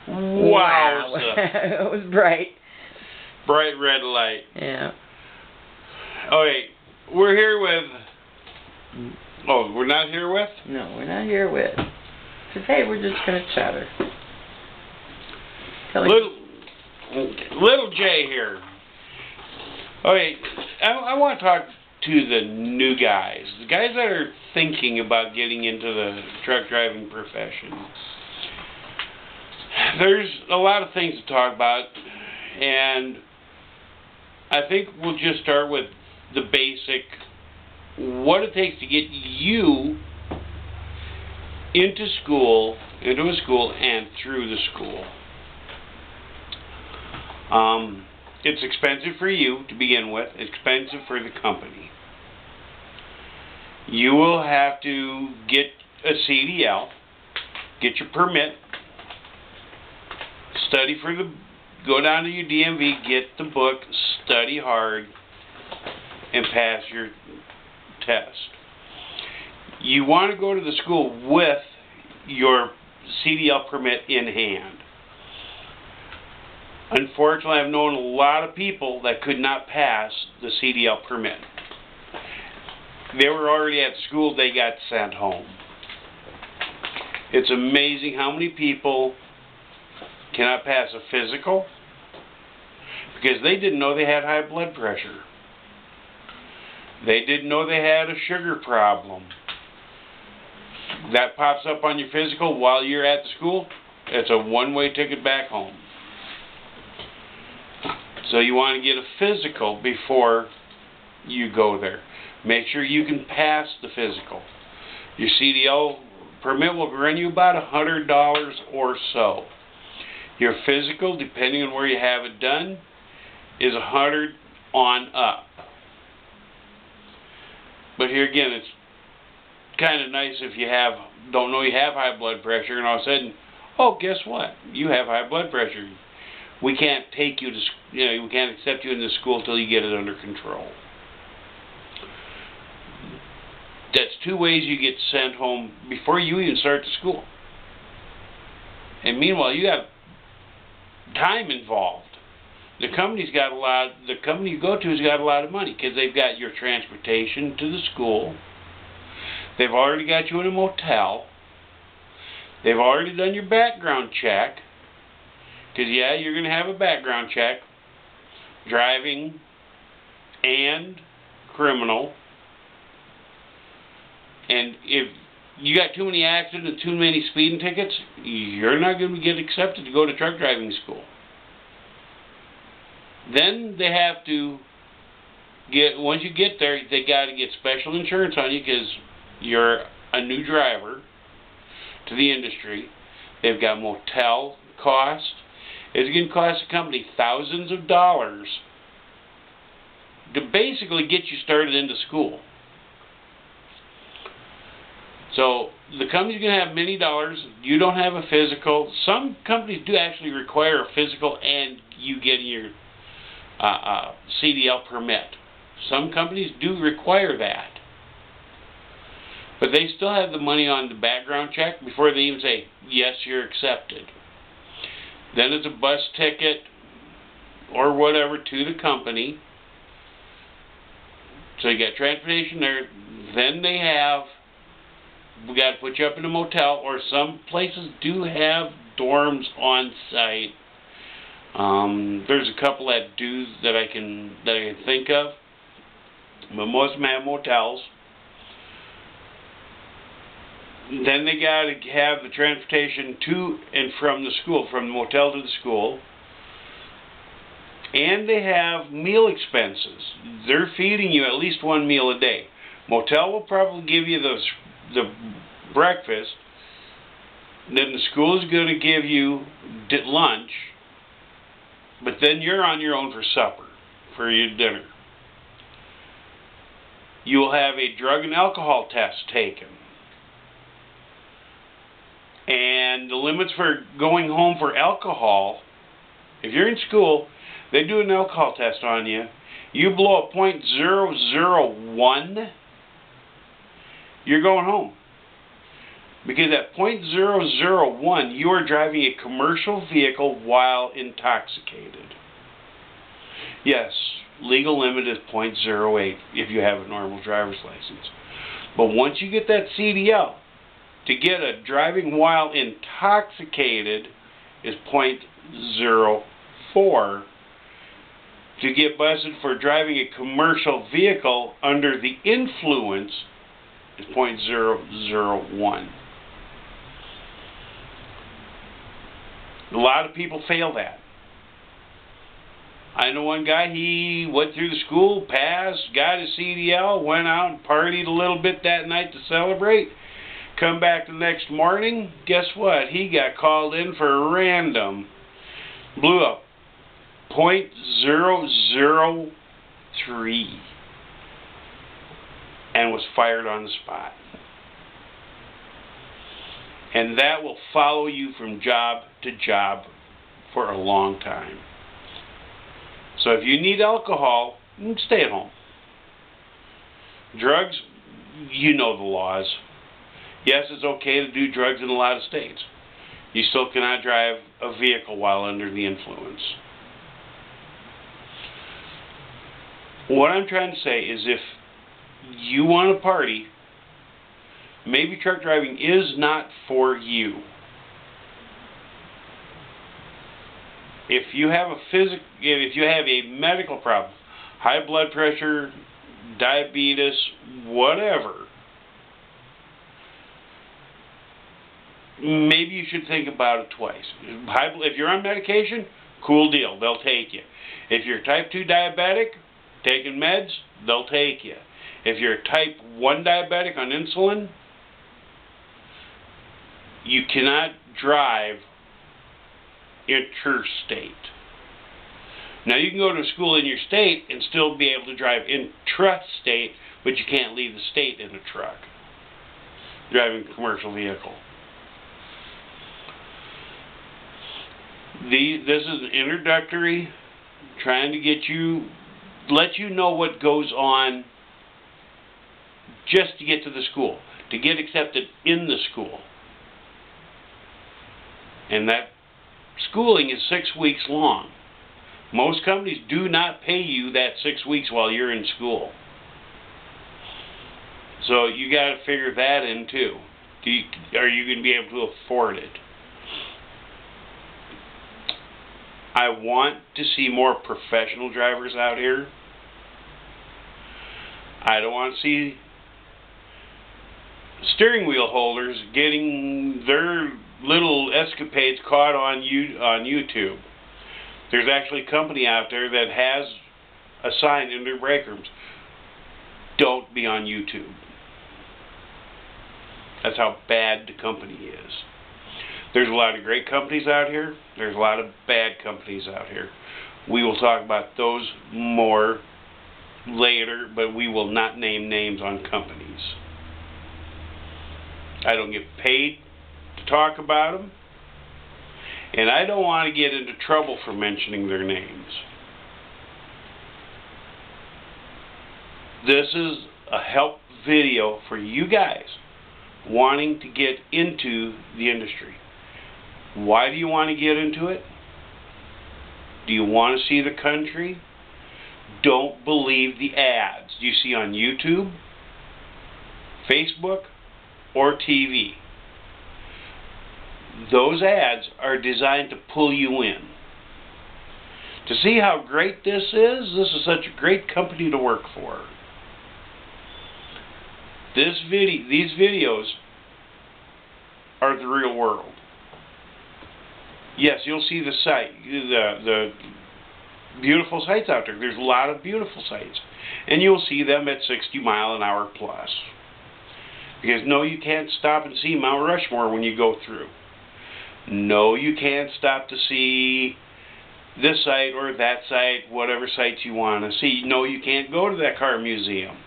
Wow. It was bright. Bright red light. Yeah. Okay, we're here with... Oh, we're not here with? No, we're not here with. Today we're just going to chatter. Little Jay here. Okay, I want to talk to the new guys. The guys that are thinking about getting into the truck driving profession. There's a lot of things to talk about, and I think we'll just start with the basic, what it takes to get you into a school and through the school. It's expensive for you to begin with, it's expensive for the company. You will have to get a CDL, get your permit, go down to your DMV, get the book, study hard, and pass your test. You want to go to the school with your CDL permit in hand. Unfortunately, I've known a lot of people that could not pass the CDL permit. They were already at school, they got sent home. It's amazing how many people cannot pass a physical because they didn't know they had high blood pressure. They didn't know they had a sugar problem. That pops up on your physical while you're at the school. It's a one-way ticket back home. So you want to get a physical before you go there. Make sure you can pass the physical. Your CDL permit will run you about $100 or so. Your physical, depending on where you have it done, is $100 on up. But here again, it's kind of nice if you don't know you have high blood pressure, and all of a sudden, oh, guess what? You have high blood pressure. We can't take you to, we can't accept you in the school until you get it under control. That's two ways you get sent home before you even start the school. And meanwhile, you have time involved. The company you go to has got a lot of money because they've got your transportation to the school. They've already got you in a motel. They've already done your background check. Because, yeah, you're going to have a background check. Driving and criminal. And if you got too many accidents and too many speeding tickets, you're not going to get accepted to go to truck driving school. Then they have to once you get there, they got to get special insurance on you because you're a new driver to the industry. They've got motel costs. It's going to cost the company thousands of dollars to basically get you started into school. So the company's going to have many dollars. You don't have a physical. Some companies do actually require a physical and you getting your CDL permit. Some companies do require that. But they still have the money on the background check before they even say, yes, you're accepted. Then it's a bus ticket or whatever to the company. So you got transportation there. Then we got to put you up in a motel, or some places do have dorms on site. There's a couple that I can think of, but most of them have motels. Then they got to have the transportation to and from the school, from the motel to the school. And they have meal expenses. They're feeding you at least one meal a day. Motel will probably give you the breakfast. Then the school is going to give you lunch. But then you're on your own for supper, for your dinner. You will have a drug and alcohol test taken. And the limits for going home for alcohol, if you're in school, they do an alcohol test on you. You blow a .001, you're going home. Because at .001, you are driving a commercial vehicle while intoxicated. Yes, legal limit is .08 if you have a normal driver's license. But once you get that CDL, to get a driving while intoxicated is .04. To get busted for driving a commercial vehicle under the influence is .001. A lot of people fail that. I know one guy, he went through the school, passed, got his CDL, went out and partied a little bit that night to celebrate. Come back the next morning, guess what? He got called in for a random. Blew up .003 and was fired on the spot. And that will follow you from job to job for a long time. So if you need alcohol, stay at home. Drugs, you know the laws. Yes, it's okay to do drugs in a lot of states. You still cannot drive a vehicle while under the influence. What I'm trying to say is if you want to party, maybe truck driving is not for you. If you have a medical problem, high blood pressure, diabetes, whatever, maybe you should think about it twice. If you're on medication, cool deal, they'll take you. If you're type 2 diabetic, taking meds, they'll take you. If you're type 1 diabetic on insulin, you cannot drive interstate. Now you can go to school in your state and still be able to drive intrastate, but you can't leave the state in a truck, driving a commercial vehicle. This is an introductory, trying to let you know what goes on just to get to the school, to get accepted in the school. And that schooling is 6 weeks long. Most companies do not pay you that 6 weeks while you're in school. So you got to figure that in too. Are you going to be able to afford it? I want to see more professional drivers out here. I don't want to see steering wheel holders getting their little escapades caught on YouTube. There's actually a company out there that has a sign in their break rooms: don't be on YouTube. That's how bad the company is. There's a lot of great companies out here. There's a lot of bad companies out here. We will talk about those more later, but we will not name names on companies. I don't get paid to talk about them, and I don't want to get into trouble for mentioning their names. This is a help video for you guys wanting to get into the industry. Why do you want to get into it? Do you want to see the country? Don't believe the ads you see on YouTube, Facebook, or TV. Those ads are designed to pull you in. To see how great this is such a great company to work for. These videos are the real world. Yes, you'll see the site, the beautiful sites out there. There's a lot of beautiful sites. And you'll see them at 60 mile an hour plus. Because no, you can't stop and see Mount Rushmore when you go through. No, you can't stop to see this site or that site, whatever sites you want to see. No, you can't go to that car museum.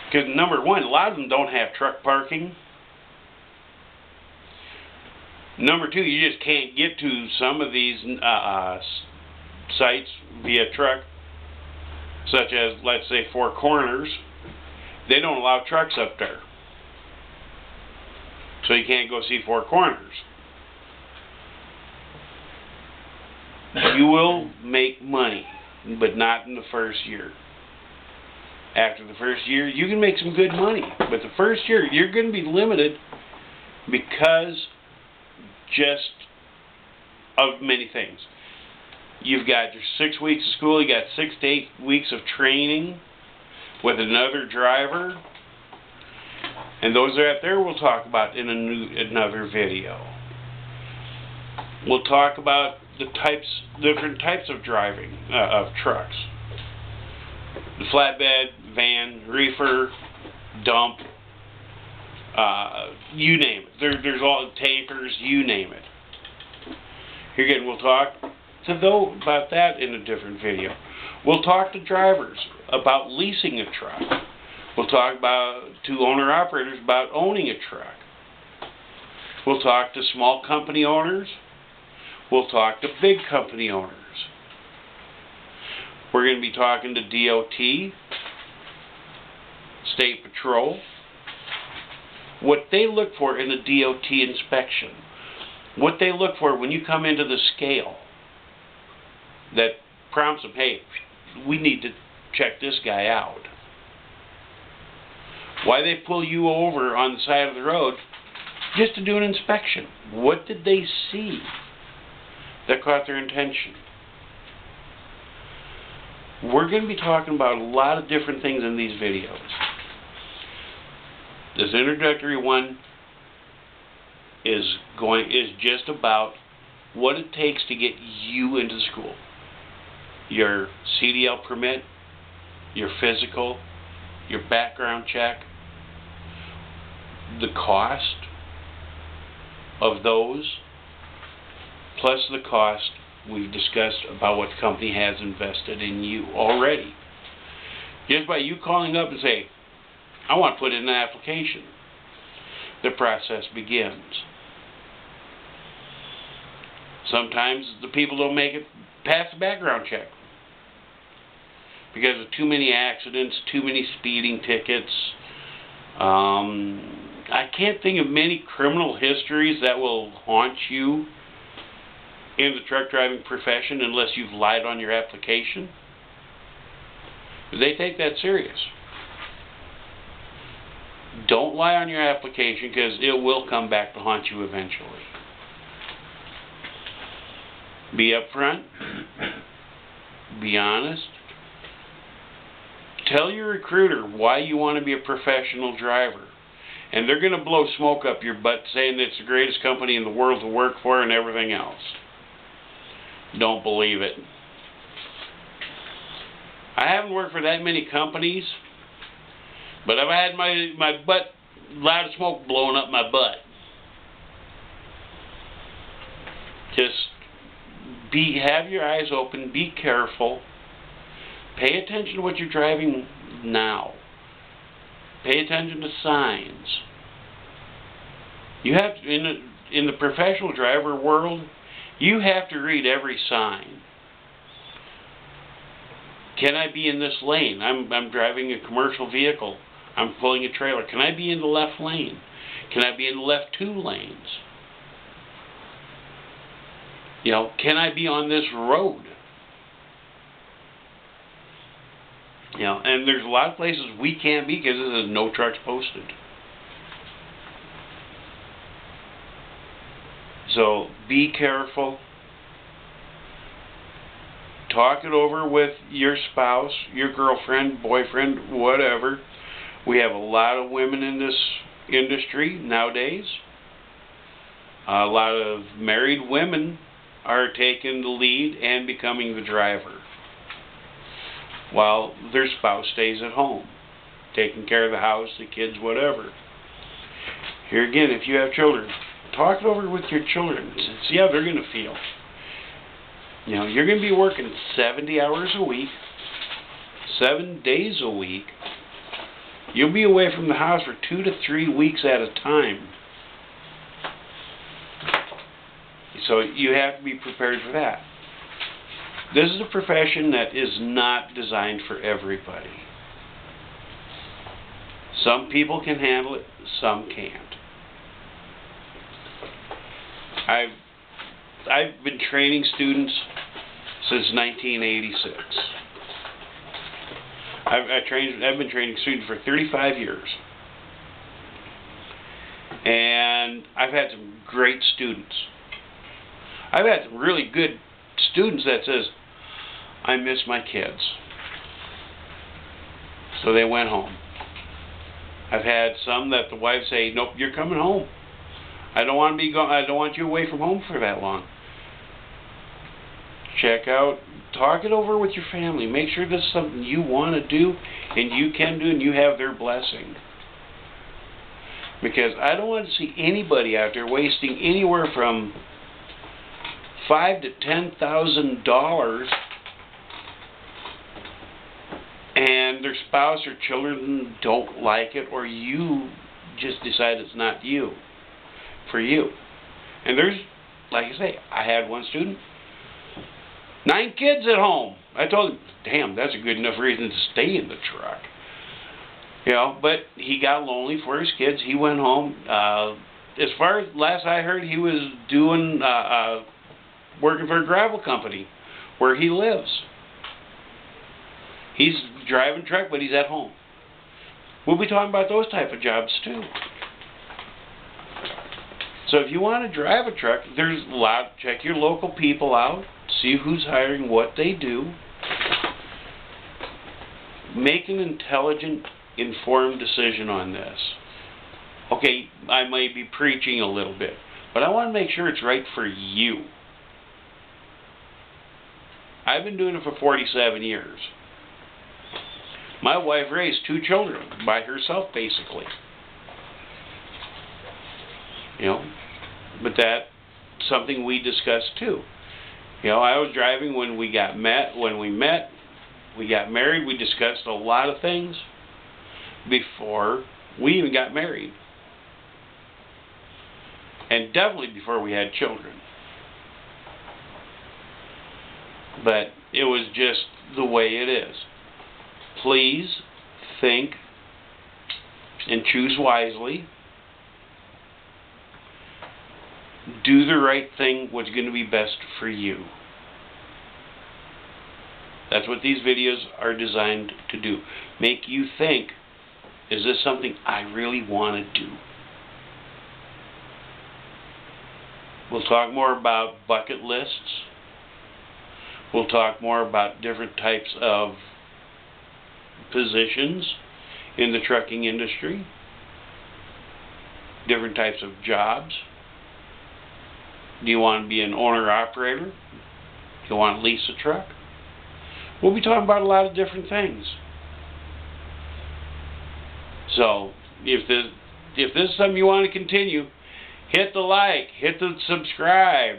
Because number one, a lot of them don't have truck parking. Number two, you just can't get to some of these sites via truck, such as, let's say, Four Corners. They don't allow trucks up there. So you can't go see Four Corners. You will make money, but not in the first year. After the first year, you can make some good money. But the first year, you're going to be limited because just of many things. You've got your 6 weeks of school, you got 6 to 8 weeks of training with another driver. And those are out there we'll talk about in another video. We'll talk about the different types of driving of trucks. The flatbed, van, reefer, dump, you name it. There's all tankers, you name it. Here again, we'll talk about that in a different video. We'll talk to drivers about leasing a truck. We'll talk to owner-operators about owning a truck. We'll talk to small company owners. We'll talk to big company owners. We're going to be talking to DOT, State Patrol, what they look for in a DOT inspection, what they look for when you come into the scale that prompts them, hey, we need to check this guy out. Why they pull you over on the side of the road just to do an inspection. What did they see that caught their attention? We're going to be talking about a lot of different things in these videos. This introductory one is just about what it takes to get you into school. Your CDL permit, your physical, your background check, the cost of those, plus the cost we've discussed about what the company has invested in you already. Just by you calling up and say, I want to put in an application, the process begins. Sometimes the people don't make it past the background check because of too many accidents, too many speeding tickets. I can't think of many criminal histories that will haunt you in the truck driving profession unless you've lied on your application. They take that serious. Don't lie on your application because it will come back to haunt you eventually. Be upfront. Be honest. Tell your recruiter why you want to be a professional driver. And they're going to blow smoke up your butt saying it's the greatest company in the world to work for and everything else. Don't believe it. I haven't worked for that many companies, but I've had my butt, loud smoke blowing up my butt. Just have your eyes open, be careful, pay attention to what you're driving now. Pay attention to signs. You have to, in the professional driver world, you have to read every sign. Can I be in this lane? I'm driving a commercial vehicle. I'm pulling a trailer. Can I be in the left lane? Can I be in the left 2 lanes? You know, can I be on this road? You know, and there's a lot of places we can't be because there's no trucks posted. So be careful. Talk it over with your spouse, your girlfriend, boyfriend, whatever. We have a lot of women in this industry nowadays. A lot of married women are taking the lead and becoming the driver, while their spouse stays at home, taking care of the house, the kids, whatever. Here again, if you have children, talk it over with your children. See how they're going to feel. You know, you're going to be working 70 hours a week, 7 days a week. You'll be away from the house for 2 to 3 weeks at a time. So you have to be prepared for that. This is a profession that is not designed for everybody. Some people can handle it, some can't. I've been training students since 1986. I've been training students for 35 years. And I've had some great students. I've had some really good students that says, I miss my kids. So they went home. I've had some that the wife say, nope, you're coming home. I don't want to be gone. I don't want you away from home for that long. Check out, talk it over with your family. Make sure this is something you want to do and you can do and you have their blessing. Because I don't want to see anybody out there wasting anywhere from $5,000 to $10,000 and their spouse or children don't like it, or you just decide it's not for you. And there's, like I say, I had one student, 9 kids at home. I told him, damn, that's a good enough reason to stay in the truck. You know, but he got lonely for his kids. He went home. As far as last I heard, he was doing working for a gravel company where he lives. He's driving truck, but he's at home. We'll be talking about those type of jobs too. So if you want to drive a truck, there's a lot. Check your local people out. See who's hiring, what they do. Make an intelligent, informed decision on this. Okay, I may be preaching a little bit, but I want to make sure it's right for you. I've been doing it for 47 years. My wife raised 2 children by herself, basically. You know, but that's something we discussed too. You know, I was driving when we met, we got married, we discussed a lot of things before we even got married. And definitely before we had children. But it was just the way it is. Please think and choose wisely. Do the right thing, what's going to be best for you. That's what these videos are designed to do. Make you think, is this something I really want to do? We'll talk more about bucket lists. We'll talk more about different types of positions in the trucking industry. Different types of jobs. Do you want to be an owner-operator? Do you want to lease a truck? We'll be talking about a lot of different things. So, if this is something you want to continue, hit the like, hit the subscribe.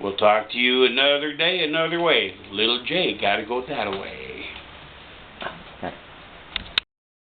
We'll talk to you another day, another way. Little J, gotta go that way.